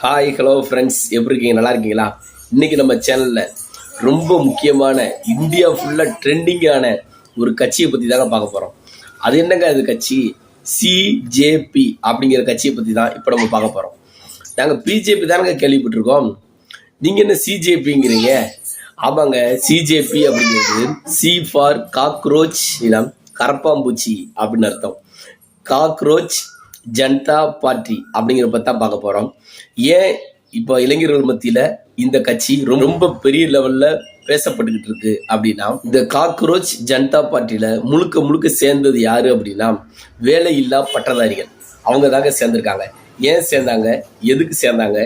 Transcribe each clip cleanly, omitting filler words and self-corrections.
Hi hello friends, எப்படி இருக்கீங்க? நல்லா இருக்கீங்களா? இன்னைக்கு நம்ம சேனலில் ரொம்ப முக்கியமான இந்தியா ஃபுல்லாக ட்ரெண்டிங்கான ஒரு கட்சியை பற்றி தாங்க பார்க்க போகிறோம். அது என்னங்க அது கட்சி? சிஜேபி அப்படிங்கிற கட்சியை பற்றி தான் இப்போ நம்ம பார்க்க போகிறோம். நாங்கள் பிஜேபி தானங்க கேள்விப்பட்டிருக்கோம். நீங்கள் என்ன சிஜேபிங்கிறீங்க? ஆமாங்க, சிஜேபி அப்படிங்கிறது சி ஃபார் காக்ரோச், இனம் கரப்பாம்பூச்சி அப்படின்னு அர்த்தம். காக்ரோச் ஜனதா பார்ட்டி அப்படிங்கிற பற்றி தான் பார்க்க போகிறோம். ஏன் இப்போ இளைஞர்கள் மத்தியில் இந்த கட்சி ரொம்ப பெரிய லெவலில் பேசப்பட்டுக்கிட்டு இருக்கு அப்படின்னா, இந்த காக்ரோச் ஜனதா பார்ட்டியில் முழுக்க முழுக்க சேர்ந்தது யாரு அப்படின்னா, வேலையில்லா பட்டதாரிகள். அவங்க தாங்க சேர்ந்துருக்காங்க. ஏன் சேர்ந்தாங்க? எதுக்கு சேர்ந்தாங்க?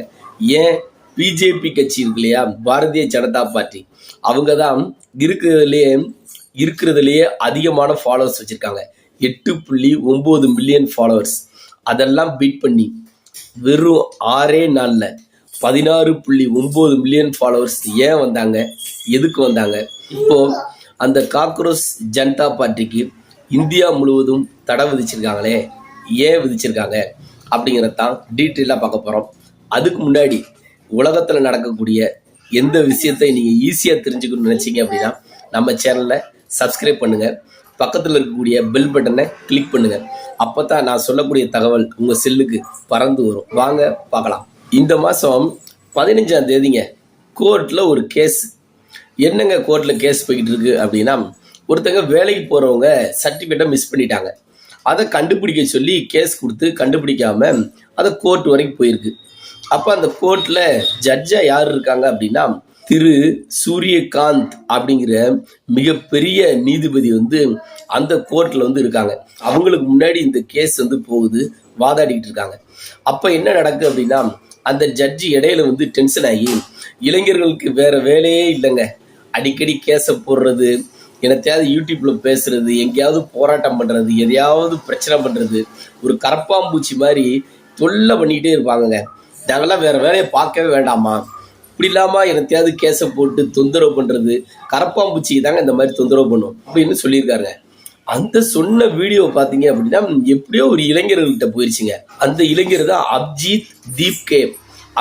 ஏன் பிஜேபி கட்சி இருக்கு இல்லையா, பாரதிய ஜனதா பார்ட்டி, அவங்க தான் இருக்கிறதுலேயே அதிகமான ஃபாலோவர்ஸ் வச்சுருக்காங்க. 8.9 மில்லியன் ஃபாலோவர்ஸ். அதெல்லாம் பீட் பண்ணி வெறும் 6 நாளில் 16.9 மில்லியன் ஃபாலோவர்ஸ் ஏன் வந்தாங்க? எதுக்கு வந்தாங்க? இப்போ அந்த காக்ரோச் ஜனதா பார்ட்டிக்கு இந்தியா முழுவதும் தடை விதிச்சிருக்காங்களே, ஏன் விதிச்சிருக்காங்க அப்படிங்கிறதான் டீட்டெயிலாக பார்க்க போகிறோம். அதுக்கு முன்னாடி உலகத்தில் நடக்கக்கூடிய எந்த விஷயத்தை நீங்கள் ஈஸியாக தெரிஞ்சுக்கணும்னு நினச்சிங்க அப்படின்னா நம்ம சேனலில் சப்ஸ்கிரைப் பண்ணுங்கள், பக்கத்தில் இருக்கக்கூடிய பெல் பட்டனை கிளிக் பண்ணுங்கள். அப்போ தான் நான் சொல்லக்கூடிய தகவல் உங்கள் செல்லுக்கு பறந்து வரும். வாங்க பார்க்கலாம். இந்த மாதம் 15ஆம் தேதிங்க கோர்ட்டில் ஒரு கேஸ். என்னங்க கோர்ட்டில் கேஸ் போய்கிட்டு இருக்கு அப்படின்னா, ஒருத்தங்க வேலைக்கு போகிறவங்க சர்டிஃபிகேட்டை மிஸ் பண்ணிட்டாங்க. அதை கண்டுபிடிக்க சொல்லி கேஸ் கொடுத்து கண்டுபிடிக்காம அதை கோர்ட் வரைக்கும் போயிருக்கு. அப்போ அந்த கோர்ட்டில் ஜட்ஜாக யார் இருக்காங்க அப்படின்னா, திரு சூரியகாந்த் அப்படிங்கிற மிகப்பெரிய நீதிபதி அந்த கோர்ட்டில் இருக்காங்க. அவங்களுக்கு முன்னாடி இந்த கேஸ் போகுது, வாதாடிக்கிட்டு இருக்காங்க. அப்போ என்ன நடக்குது அப்படின்னா, அந்த ஜட்ஜி இடையில டென்ஷன் ஆகி, இளைஞர்களுக்கு வேற வேலையே இல்லைங்க, அடிக்கடி கேஸை போடுறது, எனத்தையாவது யூடியூப்ல பேசுறது, எங்கேயாவது போராட்டம் பண்றது, எதையாவது பிரச்சனை பண்றது, ஒரு கரப்பாம்பூச்சி மாதிரி தொல்லை பண்ணிக்கிட்டே இருப்பாங்கங்க. நாங்கெல்லாம் வேற வேலையை பார்க்கவே வேண்டாமா? இப்படி இல்லாமல் எனத்தையாவது கேஸை போட்டு தொந்தரவு பண்ணுறது, கரப்பாம்பூச்சிக்கு தாங்க இந்த மாதிரி தொந்தரவு பண்ணும் அப்படின்னு சொல்லியிருக்காங்க. அந்த சொன்ன வீடியோ பார்த்தீங்க அப்படின்னா எப்படியோ ஒரு இளைஞர்கள்கிட்ட போயிடுச்சுங்க. அந்த இளைஞர் தான் அபிஜித் தீப்கே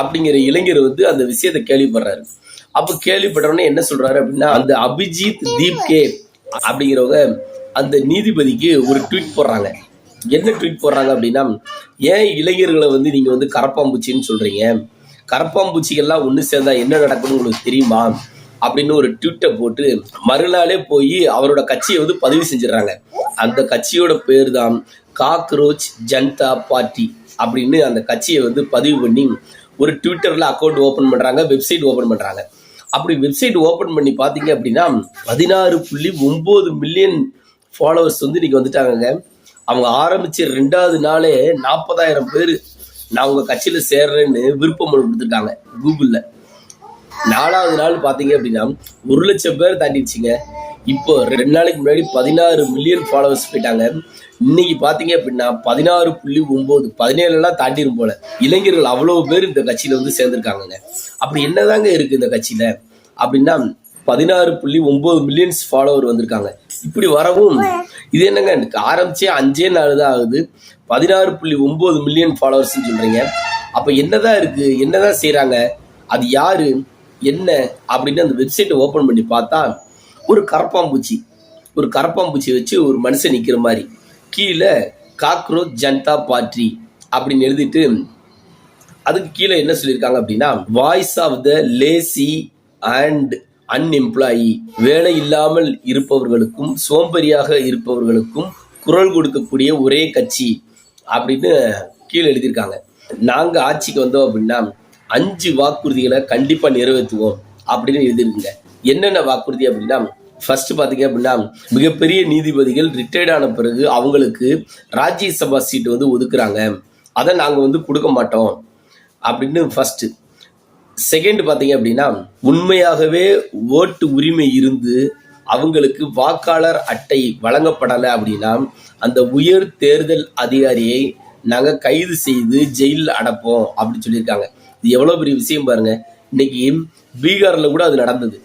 அப்படிங்கிற இளைஞர் அந்த விஷயத்தை கேள்விப்படுறாரு. அப்போ கேள்விப்படுறோன்னே என்ன சொல்றாரு அப்படின்னா, அந்த அபிஜித் தீப்கே அப்படிங்கிறவங்க அந்த நீதிபதிக்கு ஒரு ட்வீட் போடுறாங்க. என்ன ட்வீட் போடுறாங்க அப்படின்னா, ஏன் இளைஞர்களை நீங்கள் கரப்பாம்பூச்சின்னு சொல்றீங்க? கரப்பாம்பூச்சிகள்லாம் ஒன்று சேர்ந்தா என்ன நடக்கும்னு உங்களுக்கு தெரியுமா அப்படின்னு ஒரு ட்வீட்டை போட்டு மறுநாளே போய் அவரோட கட்சியை பதிவு செஞ்சிடறாங்க. அந்த கட்சியோட பேர் தான் காக்ரோச் ஜனதா பார்ட்டி அப்படின்னு அந்த கட்சியை பதிவு பண்ணி ஒரு ட்விட்டரில் அக்கௌண்ட் ஓப்பன் பண்ணுறாங்க, வெப்சைட் ஓப்பன் பண்ணுறாங்க. அப்படி வெப்சைட் ஓப்பன் பண்ணி பார்த்தீங்க அப்படின்னா 16.9 மில்லியன் ஃபாலோவர்ஸ் இன்னைக்கு வந்துட்டாங்க. அவங்க ஆரம்பிச்ச 2வது நாளே 40,000 பேர் நான் உங்கள் கட்சியில் சேர்றேன்னு விருப்பம் கொடுத்துட்டாங்க கூகுளில். 4வது நாள் பார்த்தீங்க அப்படின்னா 1,00,000 பேர் தாண்டிடுச்சிங்க. இப்போ 2 நாளைக்கு முன்னாடி 16 மில்லியன் ஃபாலோவர்ஸ் போயிட்டாங்க. இன்னைக்கு பார்த்தீங்க அப்படின்னா 16.9, 17 தாண்டிடும் போல. இளைஞர்கள் அவ்வளோ பேர் இந்த கட்சியில் சேர்ந்துருக்காங்கங்க. அப்படி என்னதாங்க இருக்குது இந்த கட்சியில் அப்படின்னா, 16.9 மில்லியன்ஸ் ஃபாலோவர் வந்திருக்காங்க. இப்படி வரவும் இது என்னங்க, ஆரம்பிச்சே 5 நாள் தான் ஆகுது, 16.9 மில்லியன் ஃபாலோவர்ஸ் சொல்றீங்க. அப்ப என்னதான் இருக்கு, என்னதான் செய்யறாங்க, அது யாரு என்ன அப்படின்னு அந்த வெப்சைட்டை ஓபன் பண்ணி பார்த்தா ஒரு கரப்பாம்பூச்சி வச்சு ஒரு மனுஷன் நிக்கிற மாதிரி கீழே காக்ரோச் ஜனதா பார்ட்டி அப்படின்னு எழுதிட்டு அதுக்கு கீழே என்ன சொல்லியிருக்காங்க அப்படின்னா, voice of the lazy and unemployed, வேலை இல்லாமல் இருப்பவர்களுக்கும் சோம்பேறியாக இருப்பவர்களுக்கும் குரல் கொடுக்கக்கூடிய ஒரே கட்சி அப்படின்னு கீழே எழுதியிருக்காங்க. நாங்கள் ஆட்சிக்கு வந்தோம் அப்படின்னா 5 வாக்குறுதிகளை கண்டிப்பாக நிறைவேற்றுவோம் அப்படின்னு எழுதியிருக்குங்க. என்னென்ன வாக்குறுதி அப்படின்னா, ஃபர்ஸ்ட் பார்த்தீங்க அப்படின்னா, மிகப்பெரிய நீதிபதிகள் ரிட்டையர்ட் ஆன பிறகு அவங்களுக்கு ராஜ்யசபா சீட்டு ஒதுக்குறாங்க, அதை நாங்கள் கொடுக்க மாட்டோம் அப்படின்னு ஃபர்ஸ்ட். செகண்ட் பார்த்தீங்க அப்படின்னா, உண்மையாகவே ஓட்டு உரிமை இருந்து அவங்களுக்கு வாக்காளர் அட்டை வழங்கப்படலை அப்படின்னா அந்த உயர் தேர்தல் அதிகாரியை நாங்கள் கைது செய்து ஜெயிலில் அடைப்போம் அப்படின்னு சொல்லியிருக்காங்க. இது எவ்வளோ பெரிய விஷயம் பாருங்க. இன்னைக்கு பீகாரில் கூட அது நடந்தது.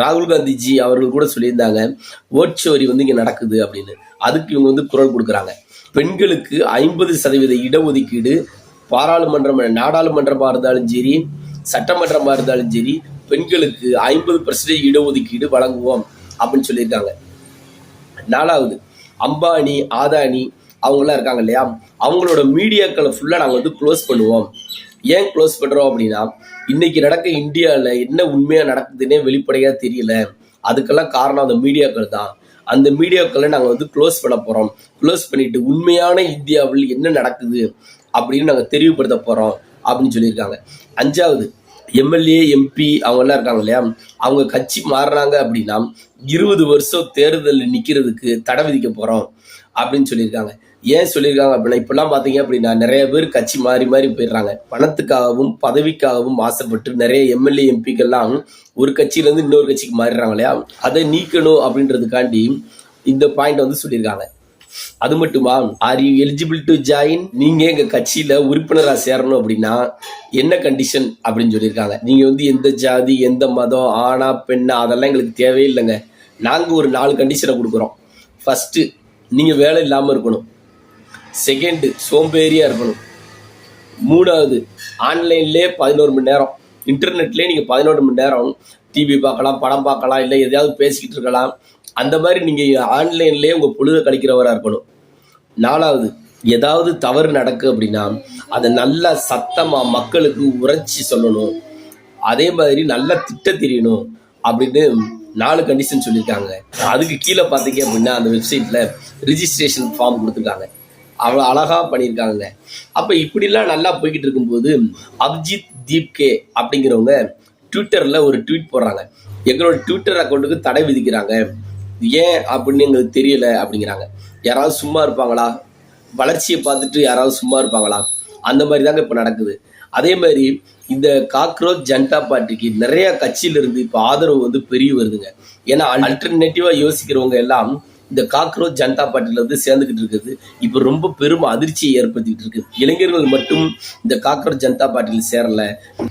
ராகுல் காந்திஜி அவர்கள் கூட சொல்லியிருந்தாங்க, ஓட்சோரி இங்கே நடக்குது அப்படின்னு. அதுக்கு இவங்க குரல் கொடுக்குறாங்க. பெண்களுக்கு 50% இடஒதுக்கீடு நாடாளுமன்றமாக இருந்தாலும் சரி, சட்டமன்றமாக இருந்தாலும் சரி, பெண்களுக்கு 50% இடஒதுக்கீடு வழங்குவோம் அப்படின்னு சொல்லியிருக்காங்க. 4வது, அம்பானி, ஆதானி அவங்களாம் இருக்காங்க இல்லையா, அவங்களோட மீடியாக்களை ஃபுல்லாக நாங்கள் வந்து க்ளோஸ் பண்ணுவோம். ஏன் க்ளோஸ் பண்ணுறோம் அப்படின்னா, இன்னைக்கு நடக்க இந்தியாவில் என்ன உண்மையாக நடக்குதுன்னே வெளிப்படையாக தெரியல. அதுக்கெல்லாம் காரணம் அந்த மீடியாக்கள் தான். அந்த மீடியாக்களை நாங்கள் வந்து க்ளோஸ் பண்ண போகிறோம். க்ளோஸ் பண்ணிட்டு உண்மையான இந்தியாவில் என்ன நடக்குது அப்படின்னு நாங்கள் தெளிவுபடுத்த போகிறோம் அப்படின்னு சொல்லியிருக்காங்க. 5வது, எம்எல்ஏ, எம்பி அவங்கெல்லாம் இருக்காங்க இல்லையா, அவங்க கட்சி மாறுறாங்க அப்படின்னா 20 வருஷம் தேர்தலில் நிற்கிறதுக்கு தடை விதிக்க போகிறோம் அப்படின்னு சொல்லியிருக்காங்க. ஏன் சொல்லியிருக்காங்க அப்படின்னா, இப்பெல்லாம் பார்த்தீங்க அப்படின்னா நிறைய பேர் கட்சி மாறி மாறி போயிடுறாங்க. பணத்துக்காகவும் பதவிக்காகவும் ஆசைப்பட்டு நிறைய எம்எல்ஏ, எம்பிக்கெல்லாம் ஒரு கட்சியிலேருந்து இன்னொரு கட்சிக்கு மாறிடுறாங்க இல்லையா, அதை நீக்கணும் அப்படின்றதுக்காண்டி இந்த பாயிண்ட் வந்து சொல்லியிருக்காங்க. அது மட்டுமா, are you eligible to join, நீங்க எங்க கட்சியில உறுப்பினராக சேரணும் அப்படின்னா என்ன கண்டிஷன் அப்படின்னு சொல்லியிருக்காங்க. நீங்க வந்து எந்த ஜாதி, எந்த மதம், ஆணா பெண்ணா அதெல்லாம் எங்களுக்கு தேவையில்லைங்க. நாங்க ஒரு 4 கண்டிஷனை கொடுக்குறோம். ஃபர்ஸ்ட், நீங்க வேலை இல்லாம இருக்கணும். செகண்ட், சோம்பேறியா இருக்கணும். 3வது, ஆன்லைன்லேயே 11 மணி நேரம், இன்டர்நெட்லேயே நீங்கள் 11 மணி நேரம் டிவி பார்க்கலாம், படம் பார்க்கலாம், இல்லை எதையாவது பேசிக்கிட்டு இருக்கலாம். அந்த மாதிரி நீங்கள் ஆன்லைன்லேயே உங்கள் பொழுதை கழிக்கிறவராக இருக்கணும். 4வது, ஏதாவது தவறு நடக்கு அப்படின்னா அதை நல்லா சத்தமாக மக்களுக்கு உரைச்சி சொல்லணும். அதே மாதிரி நல்லா திட்ட தெரியணும் அப்படின்னு 4 கண்டிஷன் சொல்லியிருக்காங்க. அதுக்கு கீழே பார்த்தீங்க அப்படின்னா அந்த வெப்சைட்டில் ரிஜிஸ்ட்ரேஷன் ஃபார்ம் கொடுத்துருக்காங்க. அவ்வளோ அழகாக பண்ணியிருக்காங்க. அப்போ இப்படிலாம் நல்லா போய்கிட்டு இருக்கும்போது அபிஜித் தீப்கே அப்படிங்கிறவங்க ட்விட்டரில் ஒரு ட்வீட் போடுறாங்க. எங்களோட ட்விட்டர் அக்கௌண்ட்டுக்கு தடை விதிக்கிறாங்க, ஏன் அப்படின்னு எங்களுக்கு தெரியல அப்படிங்கிறாங்க. யாராவது சும்மா இருப்பாங்களா? வளர்ச்சியை பார்த்துட்டு யாராவது சும்மா இருப்பாங்களா? அந்த மாதிரி தாங்க இப்போ நடக்குது. அதே மாதிரி இந்த காக்ரோச் ஜனதா பார்ட்டிக்கு நிறைய கட்சியிலிருந்து இப்போ ஆதரவு வந்து பெரிய வருதுங்க. ஏன்னா அல்டர்னேட்டிவாக யோசிக்கிறவங்க எல்லாம் இந்த காக்ரோச் ஜனதா பார்ட்டியில வந்து சேர்ந்துக்கிட்டு இருக்குது. இப்போ ரொம்ப பெரும் அதிர்ச்சியை ஏற்படுத்திக்கிட்டு இருக்கு. இளைஞர்கள் மட்டும் இந்த காக்ரோச் ஜனதா பார்ட்டியில் சேரல,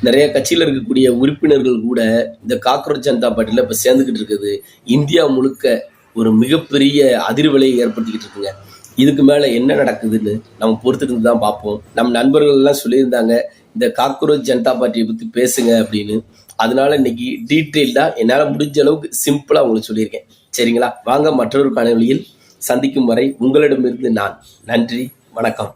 நிறைய கட்சியில் இருக்கக்கூடிய உறுப்பினர்கள் கூட இந்த காக்ரோச் ஜனதா பார்ட்டியில் இப்போ சேர்ந்துக்கிட்டு இருக்குது. இந்தியா முழுக்க ஒரு மிகப்பெரிய அதிர்வலையை ஏற்படுத்திக்கிட்டு இருக்குங்க. இதுக்கு மேலே என்ன நடக்குதுன்னு நம்ம பொறுத்துட்டு தான் பார்ப்போம். நம்ம நண்பர்கள் எல்லாம் சொல்லியிருந்தாங்க இந்த காக்ரோச் ஜனதா பார்ட்டியை பற்றி பேசுங்க அப்படின்னு. அதனால இன்னைக்கு டீட்டெயில்டாக என்னால் முடிஞ்ச அளவுக்கு சிம்பிளாக உங்களுக்கு சொல்லியிருக்கேன். சரிங்களா? வாங்க மற்றொரு காணொளியில் சந்திக்கும் வரை உங்களிடமிருந்து நான். நன்றி, வணக்கம்.